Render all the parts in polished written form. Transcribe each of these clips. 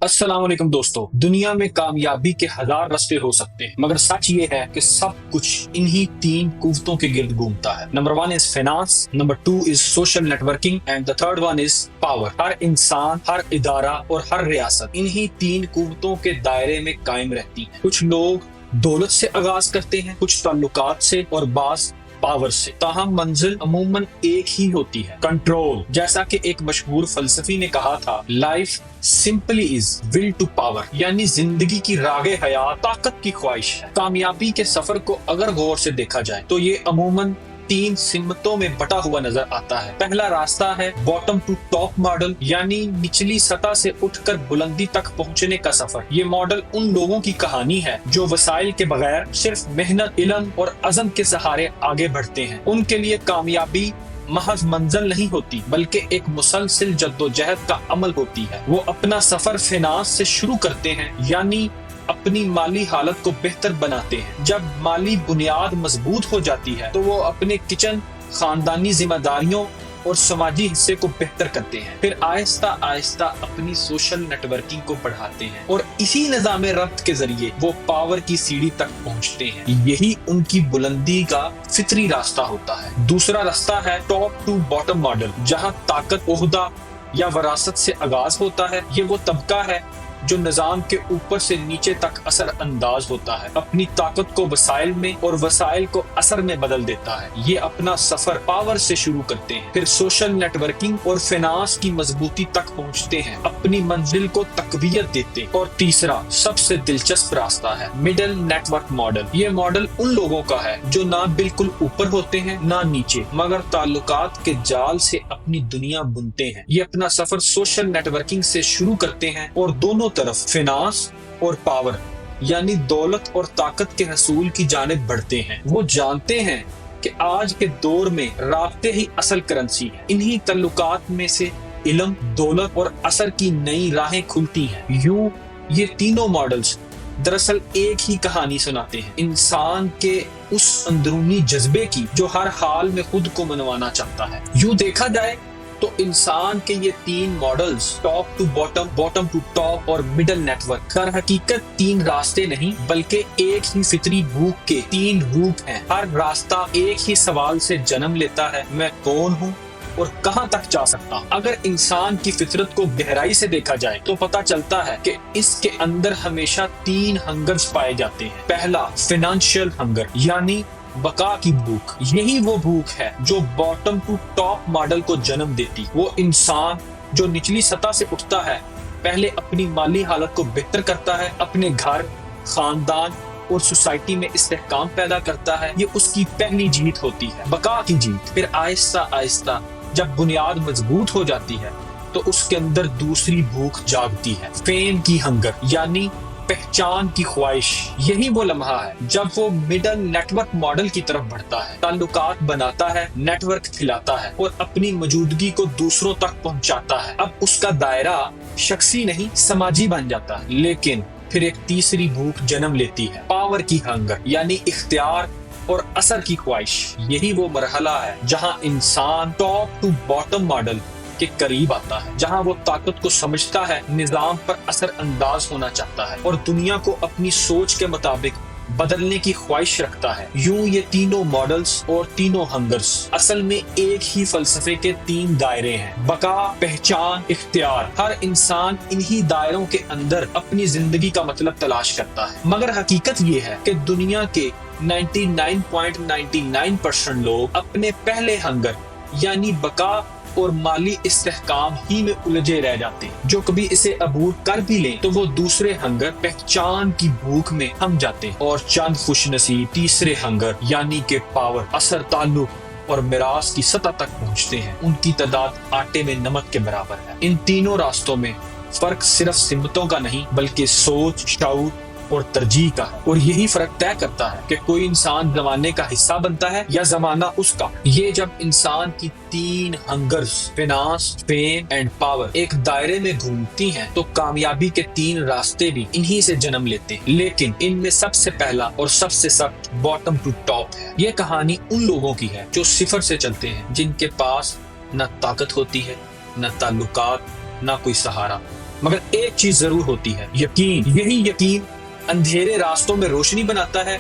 अस्सलाम वालेकुम दोस्तों। दुनिया में कामयाबी के हजार रास्ते हो सकते हैं, मगर सच ये है कि सब कुछ इन्हीं तीन कुव्वतों के गिर्द घूमता है। Number 1 is finance, number 2 is social networking and the third one is power. हर इंसान, हर इदारा और हर रियासत इन्हीं तीन कुव्वतों के दायरे में कायम रहती है। कुछ लोग दौलत से आगाज करते हैं, कुछ ताल्लुकात से और बास पावर से। ताहम मंजिल अमूमन एक ही होती है, कंट्रोल। जैसा कि एक मशहूर फलसफी ने कहा था, life simply is will to power, यानी जिंदगी की रागे हयात ताकत की ख्वाहिश है। कामयाबी के सफर को अगर गौर से देखा जाए तो ये अमूमन 3 सिमतों में बटा हुआ नजर आता है। पहला रास्ता है बॉटम टू टॉप मॉडल, यानी निचली सतह से उठकर बुलंदी तक पहुंचने का सफर। ये मॉडल उन लोगों की कहानी है जो वसाइल के बगैर सिर्फ मेहनत, इल्म और अज़म के सहारे आगे बढ़ते हैं। उनके लिए कामयाबी महज मंजिल नहीं होती, बल्कि एक मुसलसिल जद्दोजहद का अमल होती है। वो अपना सफर फाइनेंस से शुरू करते हैं, यानी अपनी माली हालत को बेहतर बनाते हैं। जब माली बुनियाद मजबूत हो जाती है तो वो अपने किचन, खानदानी जिम्मेदारियों और समाजी हिस्से को बेहतर करते हैं। फिर आहिस्ता आहिस्ता अपनी सोशल नेटवर्किंग को बढ़ाते हैं और इसी निज़ाम रब्त के जरिए वो पावर की सीढ़ी तक पहुंचते हैं। यही उनकी बुलंदी का फितरी रास्ता होता है। दूसरा रास्ता है टॉप टू बॉटम मॉडल, जहां ताकत, ओहदा या वरासत से आगाज होता है। ये वो तबका है जो निजाम के ऊपर से नीचे तक असर अंदाज होता है, अपनी ताकत को वसाइल में और वसाइल को असर में बदल देता है। ये अपना सफर पावर से शुरू करते हैं, फिर सोशल नेटवर्किंग और फाइनेंस की मजबूती तक पहुंचते हैं, अपनी मंजिल को तकवीयत देते हैं। और तीसरा सबसे दिलचस्प रास्ता है मिडल नेटवर्क मॉडल। ये मॉडल उन लोगों का है जो ना बिल्कुल ऊपर होते हैं ना नीचे, मगर ताल्लुकात के जाल से अपनी दुनिया बुनते हैं। ये अपना सफर सोशल नेटवर्किंग से शुरू करते हैं और दोनों तरफ फाइनेंस और पावर, यानी दौलत और ताकत के हसूल की जानिब बढ़ते हैं। वो जानते हैं कि आज के दौर में राब्ते ही असल करेंसी है। इन्हीं तल्लुकात में से इल्म, दौलत और असर की नई राहें खुलती हैं। यूं ये तीनों मॉडल्स दरअसल एक ही कहानी सुनाते हैं, इंसान के उस अंदरूनी जज्बे की जो हर हाल में खुद को मनवाना चाहता है। यूं देखा जाए तो इंसान के ये 3 models, top to bottom, bottom to top और मिडल नेटवर्क, दर हकीकत 3 रास्ते नहीं बल्कि एक ही फितरी भूख के 3 रूप हैं। हर रास्ता एक ही सवाल से जन्म लेता है, मैं कौन हूँ और कहां तक जा सकता हूं। अगर इंसान की फितरत को गहराई से देखा जाए तो पता चलता है कि इसके अंदर हमेशा 3 हंगर्स पाए जाते हैं। पहला फाइनेंशियल हंगर, यानी बका की भूख। यही वो भूख है जो बॉटम टू टॉप मॉडल को जन्म देती। वो इंसान जो निचली सतह से उठता है, पहले अपनी माली हालत को बेहतर करता है, अपने घर, खानदान और सोसाइटी में इस्तेहकाम पैदा करता है। ये उसकी पहली जीत होती है, बका की जीत। फिर आहिस्ता आहिस्ता जब बुनियाद मजबूत हो जाती है तो उसके अंदर दूसरी भूख जागती है, फेम की हंगर, यानी पहचान की ख्वाहिश। यही वो लम्हा है जब वो मिडल नेटवर्क मॉडल की तरफ बढ़ता है, ताल्लुकात बनाता है, नेटवर्क खिलाता है और अपनी मौजूदगी को दूसरों तक पहुंचाता है। अब उसका दायरा शख्सी नहीं समाजी बन जाता है। लेकिन फिर एक तीसरी भूख जन्म लेती है, पावर की हंगर, यानी इख्तियार और असर की ख्वाहिश। यही वो मरहला है जहां इंसान टॉप टू बॉटम मॉडल के करीब आता है, जहां वो ताकत को समझता है, निजाम पर असर अंदाज होना चाहता है और दुनिया को अपनी सोच के मुताबिक बदलने की ख्वाहिश रखता है। यूं ये तीनों मॉडल्स और तीनों हंगर्स असल में एक ही फलसफे के 3 दायरे हैं, बका, पहचान, इख्तियार। हर इंसान इन्हीं दायरों के अंदर अपनी जिंदगी का मतलब तलाश करता है, मगर हकीकत ये है कि दुनिया के 99.99% लोग अपने पहले हंगर यानी बका और माली इस्तेहकाम ही में उलझे रह जाते हैं। जो कभी इसे अबूर कर भी लें तो वो दूसरे हंगर, पहचान की भूख में हम जाते हैं और चंद खुशनसीब तीसरे हंगर यानी के पावर, असर, ताल्लुक और मिरास की सतह तक पहुंचते हैं। उनकी तादाद आटे में नमक के बराबर है। इन तीनों रास्तों में फर्क सिर्फ सिमतों का नहीं बल्कि सोच, शऊर और तरजीह का है। और यही फर्क तय करता है कि कोई इंसान जमाने का हिस्सा बनता है या जमाना उसका। ये जब इंसान की 3 hungers, finance, fame and power, एक दायरे में घूमती हैं तो कामयाबी के 3 रास्ते भी इन्हीं से जन्म लेते हैं। लेकिन इनमें सबसे पहला और सबसे सख्त बॉटम टू टॉप है। ये कहानी उन लोगों की है जो सिफर से चलते हैं, जिनके पास न ताकत होती है, न ताल्लुकात, न कोई सहारा, मगर एक चीज जरूर होती है, यकीन। यही यकीन अंधेरे रास्तों में रोशनी बनाता है।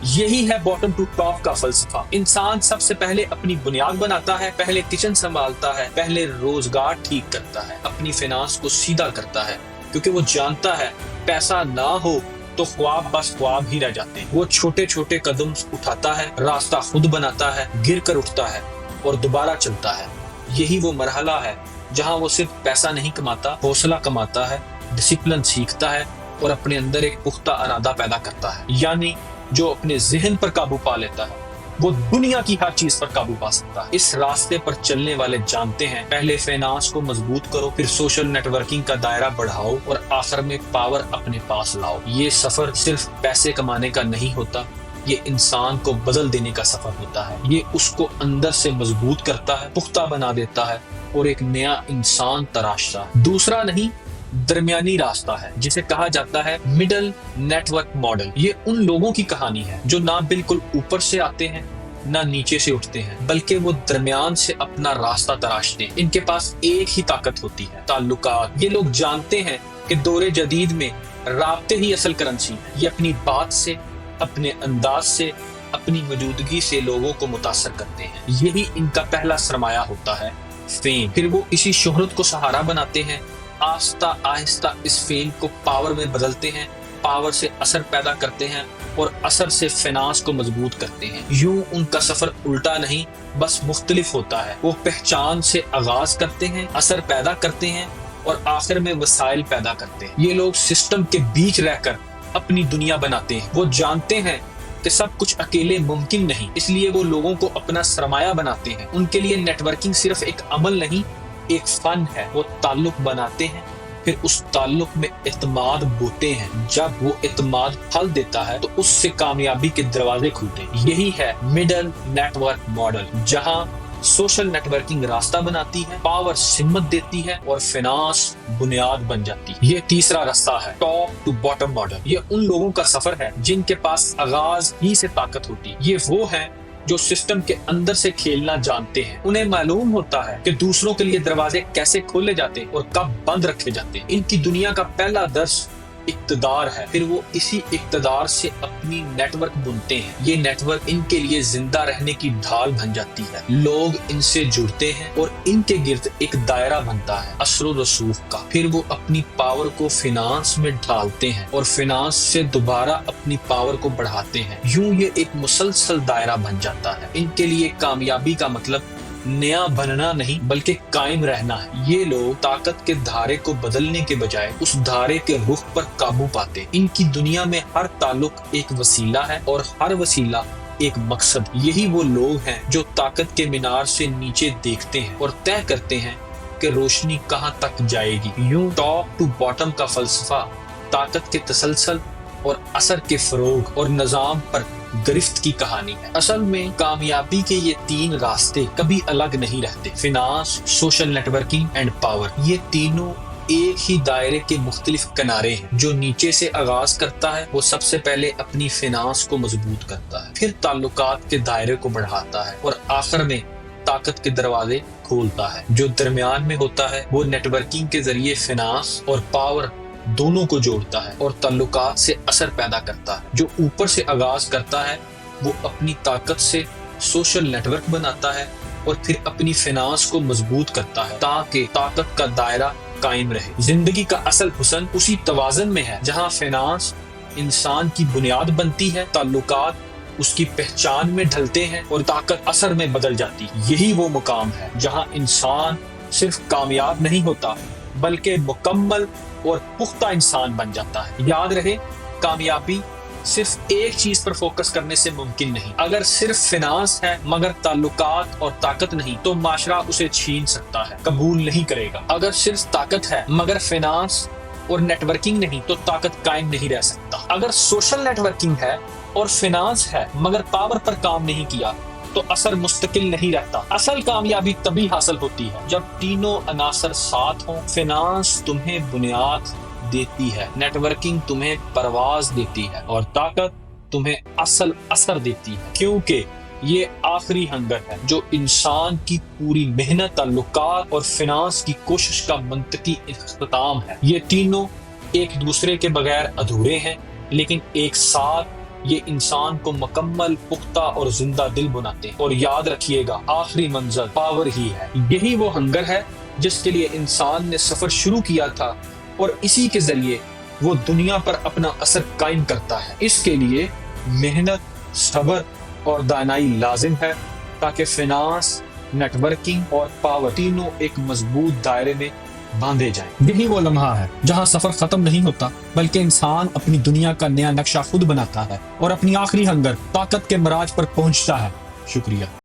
यही है बॉटम टू टॉप का फलसफा। इंसान सबसे पहले अपनी बुनियाद बनाता है, पहले किचन संभालता है, पहले रोजगार ठीक करता है, अपनी फाइनेंस को सीधा करता है, क्योंकि वो जानता है पैसा ना हो तो ख्वाब बस ख्वाब ही रह जाते हैं। वो छोटे छोटे कदम उठाता है, रास्ता खुद बनाता है, गिर कर उठता है और दोबारा चलता है। यही वो मरहला है जहाँ वो सिर्फ पैसा नहीं कमाता, हौसला कमाता है, डिसिप्लिन सीखता है और अपने अंदर एक पुख्ता इरादा पैदा करता है। यानी जो अपने जहन पर काबू पा लेता है वो दुनिया की हर चीज पर काबू पा सकता है। इस रास्ते पर चलने वाले जानते हैं, पहले फाइनेंस को मजबूत करो, फिर सोशल नेटवर्किंग का दायरा बढ़ाओ और आखिर में पावर अपने पास लाओ। ये सफर सिर्फ पैसे कमाने का नहीं होता, ये इंसान को बदल देने का सफर होता है। ये उसको अंदर से मजबूत करता है, पुख्ता बना देता है और एक नया इंसान तराशता है। दूसरा नहीं, दरमियानी रास्ता है, जिसे कहा जाता है मिडल नेटवर्क मॉडल। ये उन लोगों की कहानी है जो ना बिल्कुल ऊपर से आते हैं ना नीचे से उठते हैं, बल्कि वो दरमियान से अपना रास्ता तराशते हैं। इनके पास एक ही ताकत होती है, ताल्लुकात। ये लोग जानते हैं कि दौरे जदीद में राब्ते ही असल करेंसी है। ये अपनी बात से, अपने अंदाज से, अपनी मौजूदगी से लोगों को मुतासर करते हैं। यही इनका पहला सरमाया होता है, फेम। फिर वो इसी शोहरत को सहारा बनाते हैं, आहिस्ता आहिस्ता इस फेम को पावर में बदलते हैं, पावर से असर पैदा करते हैं और असर से फाइनेंस को मजबूत करते हैं। यूं उनका सफर उल्टा नहीं, बस मुख्तलिफ होता है। वो पहचान से आगाज करते हैं, असर पैदा करते हैं और आखिर में वसाइल पैदा करते हैं। ये लोग सिस्टम के बीच रहकर अपनी दुनिया बनाते हैं। वो जानते हैं कि सब कुछ अकेले मुमकिन नहीं, इसलिए वो लोगों को अपना सरमाया बनाते हैं। उनके लिए नेटवर्किंग सिर्फ एक अमल नहीं, एक फन है। वो ताल्लुक बनाते हैं, फिर उस ताल्लुक में इत्माद बोते हैं। जब वो इत्माद फल देता है तो उससे कामयाबी के दरवाजे खुलते हैं। यही है मिडल नेटवर्क मॉडल, जहां सोशल नेटवर्किंग रास्ता बनाती है, पावर सिमत देती है और फाइनेंस बुनियाद बन जाती है। ये तीसरा रास्ता है टॉप टू बॉटम मॉडल। ये उन लोगों का सफर है जिनके पास आगाज ही से ताकत होती है। ये वो है जो सिस्टम के अंदर से खेलना जानते हैं। उन्हें मालूम होता है कि दूसरों के लिए दरवाजे कैसे खोले जाते हैं और कब बंद रखे जाते हैं। इनकी दुनिया का पहला दर्स इक्तदार है, फिर वो इसी इक्तदार से अपनी नेटवर्क बुनते हैं। ये नेटवर्क इनके लिए जिंदा रहने की ढाल बन जाती है। लोग इनसे जुड़ते हैं और इनके गिर्द एक दायरा बनता है असर व रसूख का। फिर वो अपनी पावर को फाइनेंस में ढालते हैं और फाइनेंस से दोबारा अपनी पावर को बढ़ाते हैं। यूं ये एक मुसलसल दायरा बन जाता है। इनके लिए कामयाबी का मतलब नया बनना नहीं बल्कि कायम रहना है। ये लोग ताकत के धारे को बदलने के बजाय उस धारे के रुख पर काबू पाते। इनकी दुनिया में हर ताल्लुक एक वसीला है और हर वसीला एक मकसद। यही वो लोग हैं जो ताकत के मीनार से नीचे देखते हैं और तय करते हैं कि रोशनी कहाँ तक जाएगी। यूं टॉप टू बॉटम का फलसफा ताकत के तसलसल और असर के फरोग और निजाम पर गिरफ्त की कहानी है। असल में कामयाबी के ये तीन रास्ते कभी अलग नहीं रहते, finance, social networking and power. ये तीनों एक ही दायरे के मुख्तलिफ किनारे हैं। जो नीचे से आगाज करता है वो सबसे पहले अपनी फाइनेंस को मजबूत करता है, फिर ताल्लुकात के दायरे को बढ़ाता है और आखिर में ताकत के दरवाजे खोलता है। जो दरमियान में होता है वो नेटवर्किंग के जरिए फाइनेंस और पावर दोनों को जोड़ता है और ताल्लुकात से असर पैदा करता है। जो ऊपर से आगाज करता है वो अपनी ताकत से सोशल नेटवर्क बनाता है और फिर अपनी फाइनेंस को मजबूत करता है ताकि ताकत का दायरा कायम रहे। जिंदगी का असल हुस्न उसी तवाज़ुन में है, जहां फाइनेंस इंसान की बुनियाद बनती है, ताल्लुकात उसकी पहचान में ढलते हैं और ताकत असर में बदल जाती है। यही वो मुकाम है जहां इंसान सिर्फ कामयाब नहीं होता बल्कि मुकम्मल और पुख्ता इंसान बन जाता है। याद रहे, कामयाबी सिर्फ एक चीज पर फोकस करने से मुमकिन नहीं। अगर सिर्फ फाइनेंस है मगर ताल्लुकात और ताकत नहीं तो माशरा उसे छीन सकता है, कबूल नहीं करेगा। अगर सिर्फ ताकत है मगर फाइनेंस और नेटवर्किंग नहीं तो ताकत कायम नहीं रह सकता। अगर सोशल नेटवर्किंग है और फाइनेंस है मगर पावर पर काम नहीं किया तो असर मुस्तकिल नहीं रहता। असल कामयाबी तभी हासिल होती है जब तीनों अनासर साथ हों। फाइनेंस तुम्हें बुनियाद देती है, नेटवर्किंग तुम्हें परवाज देती है और ताकत तुम्हें असल असर देती है, क्योंकि یہ آخری ہنگر ہے جو انسان کی پوری محنت، تعلقات اور فنانس کی کوشش کا منطقی اختتام ہے۔ یہ تینوں ایک دوسرے کے بغیر ادھورے ہیں، لیکن ایک ساتھ یہ انسان کو مکمل، پختہ اور زندہ دل بناتے ہیں۔ اور یاد رکھیے گا، آخری منزل پاور ہی ہے۔ یہی وہ ہنگر ہے جس کے لیے انسان نے سفر شروع کیا تھا، اور اسی کے ذریعے وہ دنیا پر اپنا اثر قائم کرتا ہے۔ اس کے لیے محنت، صبر اور دانائی لازم ہے، تاکہ فنانس، نیٹ ورکنگ اور پاور تینوں ایک مضبوط دائرے میں باندھے جائیں۔ یہی وہ لمحہ ہے جہاں سفر ختم نہیں ہوتا، بلکہ انسان اپنی دنیا کا نیا نقشہ خود بناتا ہے اور اپنی آخری ہنگر، طاقت کے معراج پر پہنچتا ہے۔ شکریہ۔